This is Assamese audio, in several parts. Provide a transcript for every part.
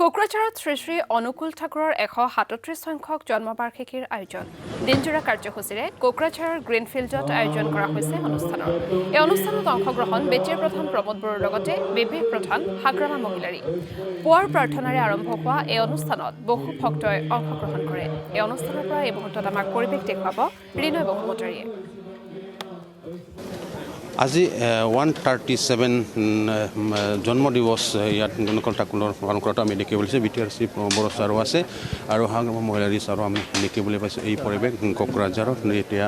কোকৰাঝাৰত শ্ৰী শ্ৰী অনুকূল ঠাকুৰৰ 137 সংখ্যক জন্মবাৰ্ষিকীৰ আয়োজন দিনজোৰা কাৰ্যসূচীৰে কোকৰাঝাৰৰ গ্ৰীণফিল্ডত আয়োজন কৰা হৈছে অনুষ্ঠানৰ এই অনুষ্ঠানত অংশগ্ৰহণ বেটিয়াৰ প্ৰধান প্ৰমোদ বড়োৰ লগতে বিবেক প্ৰধান হাগ্ৰামা মহিলাৰী পুৱাৰ প্ৰাৰ্থনাৰে আৰম্ভ হোৱা এই অনুষ্ঠানত বহু ভক্তই অংশগ্ৰহণ কৰে এই অনুষ্ঠানৰ পৰা এই মুহূৰ্তত আমাক পৰিৱেশ দেখুৱাব ৰিনয় বসুমতাৰীয়ে আজি 137 জন্ম দিৱস ইয়াত অনুকূল ঠাকুৰৰ পালন কৰাটো আমি দেখিবলৈ পাইছোঁ বিটিআৰ চি বড়ো ছাৰো আছে আৰু হাগ্ৰামা মহিলাৰী ছাৰো আমি দেখিবলৈ পাইছোঁ এই পৰিৱেশ কোকৰাঝাৰত এতিয়া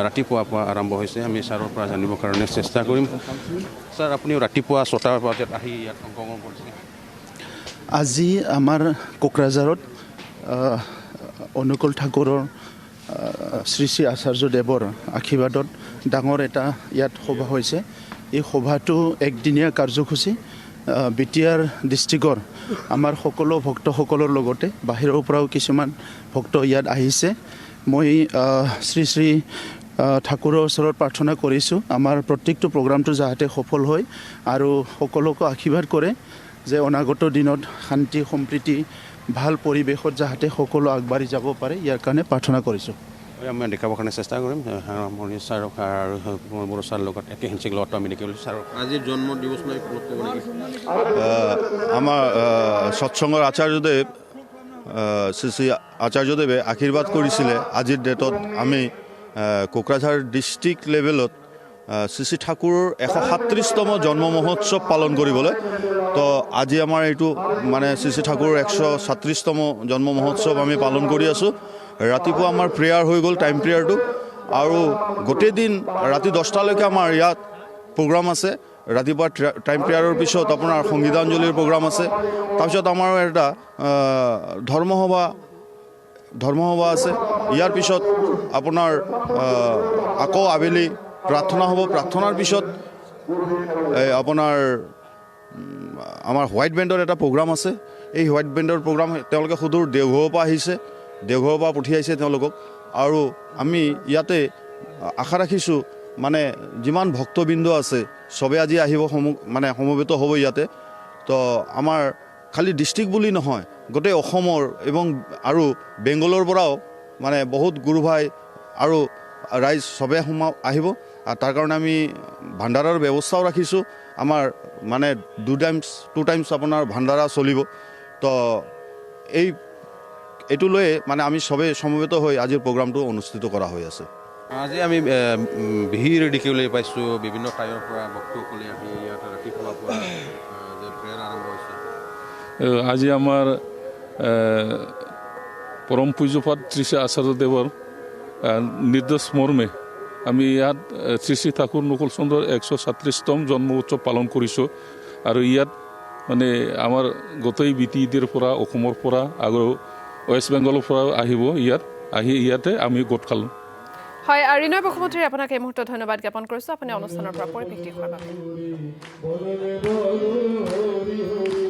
ৰাতিপুৱা আৰম্ভ হৈছে আমি ছাৰৰ পৰা জানিবৰ কাৰণে চেষ্টা কৰিম ছাৰ আপুনি ৰাতিপুৱা 6টাৰ বজাত আহি ইয়াত অংশগ্ৰহণ কৰিছে আজি আমাৰ কোকৰাঝাৰত অনুকূল ঠাকুৰৰ শ্ৰী শ্ৰী আচাৰ্যদেৱৰ আশীৰ্বাদত ডাঙৰ এটা ইয়াত সভা হৈছে এই সভাটো একদিনীয়া কাৰ্যসূচী বিটিআৰ ডিষ্ট্ৰিক্টৰ আমাৰ সকলো ভক্তসকলৰ লগতে বাহিৰৰ পৰাও কিছুমান ভক্ত ইয়াত আহিছে মই শ্ৰী শ্ৰী ঠাকুৰৰ ওচৰত প্ৰাৰ্থনা কৰিছোঁ আমাৰ প্ৰত্যেকটো প্ৰগ্ৰামটো যাতে সফল হয় আৰু সকলোকে আশীৰ্বাদ কৰে যে অনাগত দিনত শান্তি সম্প্ৰীতি ভাল পৰিৱেশত যাতে সকলো আগবাঢ়ি যাব পাৰে ইয়াৰ কাৰণে প্ৰাৰ্থনা কৰিছোঁ আমি দেখাবৰ কাৰণে চেষ্টা কৰিম মণি ছাৰক আৰু বড়ো ছাৰৰ লগত একে হেণ্ডশ্বেক লোৱাটো আমি দেখিবলৈ ছাৰক আজিৰ জন্ম দিৱস লৈ আমাৰ সৎসংগৰ আচাৰ্যদেৱ শ্ৰী শ্ৰী আচাৰ্যদেৱে আশীৰ্বাদ কৰিছিলে আজিৰ ডেটত আমি কোকৰাঝাৰ ডিষ্ট্ৰিক্ট লেভেলত শ্ৰী শ্ৰী ঠাকুৰৰ 137তম জন্ম মহোৎসৱ পালন কৰিবলৈ তো আজি আমাৰ এইটো মানে শ্ৰী শ্ৰী ঠাকুৰৰ 137তম জন্ম মহোৎসৱ আমি পালন কৰি আছোঁ ৰাতিপুৱা আমাৰ প্ৰেয়াৰ হৈ গ'ল টাইম প্ৰেয়াৰটো আৰু গোটেই দিন ৰাতি 10টালৈকে আমাৰ ইয়াত প্ৰগ্ৰাম আছে ৰাতিপুৱা টাইম প্ৰেয়াৰৰ পিছত আপোনাৰ সংগীতাঞ্জলিৰ প্ৰগ্ৰাম আছে তাৰপিছত আমাৰ এটা ধৰ্মসভা আছে ইয়াৰ পিছত আপোনাৰ আকৌ আবেলি প্ৰাৰ্থনা হ'ব প্ৰাৰ্থনাৰ পিছত আপোনাৰ আমাৰ হোৱাইট বেণ্ডৰ এটা প্ৰগ্ৰাম আছে এই হোৱাইট বেণ্ডৰ প্ৰগ্ৰাম তেওঁলোকে সুদূৰ দেওঘৰৰ পৰা আহিছে দেওঘৰৰ পৰা পঠিয়াইছে তেওঁলোকক আৰু আমি ইয়াতে আশা ৰাখিছোঁ মানে যিমান ভক্তবৃন্দ আছে চবে আজি আহিব সমবেত হ'ব ইয়াতে তো আমাৰ খালি ডিষ্ট্ৰিক্ট বুলি নহয় গোটেই অসমৰ এবং আৰু বেংগলৰ পৰাও মানে বহুত গুৰু ভাই আৰু ৰাইজ চবে আহিব আৰু তাৰ কাৰণে আমি ভাণ্ডাৰাৰ ব্যৱস্থাও ৰাখিছোঁ আমাৰ মানে টু টাইমছ আপোনাৰ ভাণ্ডাৰা চলিব তো এইটো লৈ মানে আমি চবেই সমবেত হৈ আজিৰ প্ৰগ্ৰামটো অনুষ্ঠিত কৰা হৈ আছে আজি আমি ভিৰ দেখিবলৈ পাইছোঁ বিভিন্ন ঠাইৰ পৰা ভক্তসকলে আহি ইয়াত ৰাতিপুৱাৰ পৰা যে প্ৰেয়াৰ আৰম্ভ হৈছে আজি আমাৰ পৰম পূজ্যপাত শ্ৰী শ্ৰী আচাৰ্যদেৱৰ নিৰ্দেশ মৰ্মে আমি ইয়াত শ্ৰী শ্ৰী ঠাকুৰ অনুকূল চন্দ্ৰৰ 137তম জন্ম উৎসৱ পালন কৰিছোঁ আৰু ইয়াত মানে আমাৰ গোটেই বিটিইডিৰ পৰা অসমৰ পৰা আৰু ৱেষ্ট বেংগলৰ পৰা আহিব ইয়াতে আমি গোট খালোঁ হয় ৰিনয় বসুমতাৰী আপোনাক এই মুহূৰ্তত ধন্যবাদ জ্ঞাপন কৰিছোঁ আপুনি অনুষ্ঠানৰ পৰা পৰিৱেশ দেখুৱাৰ বাবে